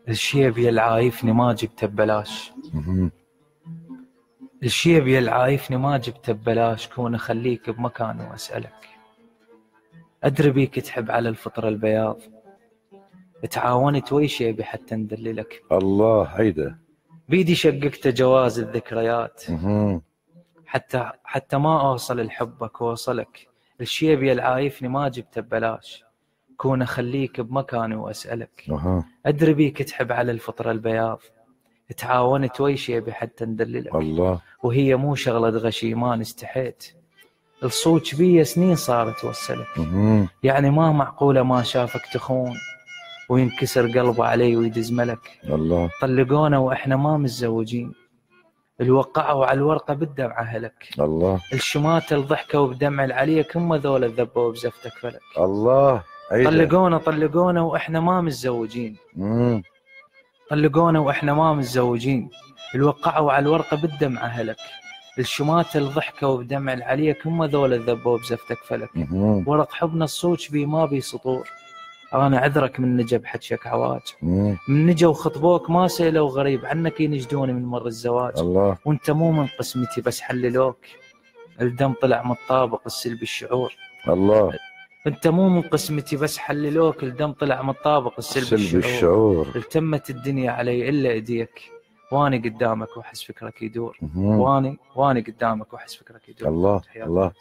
الشيب يلعايفني ما جبته ببلاش. الشيب يلعايفني ما جبته ببلاش، كون اخليك بمكاني واسألك. ادري بيك تحب على الفطر البياض، تعاونت وي شيبي حتى ندللك. الله هيدا بيدي شققت جواز الذكريات، حتى ما اوصل لحبك واوصلك. الشيب يلعايفني ما جبته ببلاش، كون اخليك بمكاني واسألك. ادري بيك تحب على الفطر البياض، تعاونت وي شيبي حتى ندللك. الله وهي مو شغلة غشيمان استحيت، الصوت بيا سنين صارت توصلك. يعني ما معقولة ما شافك تخون وينكسر قلبه علي ويدز ملك. الله طلقونا واحنا ما متزوجين، الوقعوا على الورقة بالدمعة هلك. الله الشماتة الضحكة وبدمع العليك، هم ذول الذبوا بزفتك فلك. الله هيدا طلقونا واحنا ما متزوجين. طلقونا واحنا ما متزوجين، الوقعوا على الورقة بالدمعة هلك. الشماتة الضحكة وبدمع العليك، هم ذول الذبوا بزفتك فلك. ورق حبنا الصوت بي ما بي سطور، انا عذرك من نجا بحجك عواج. من نجا وخطبوك ما سألوا غريب عنك، ينجدوني من مر الزواج. الله وانت مو من قسمتي بس حللوك، الدم طلع من الطابق السلبي الشعور. الله انت مو من قسمتي بس حللوك، الدم طلع من الطابق السلبي الشعور. التمت الدنيا علي الا ايديك، واني قدامك واحس فكرك يدور. واني قدامك واحس فكرك يدور. الله الله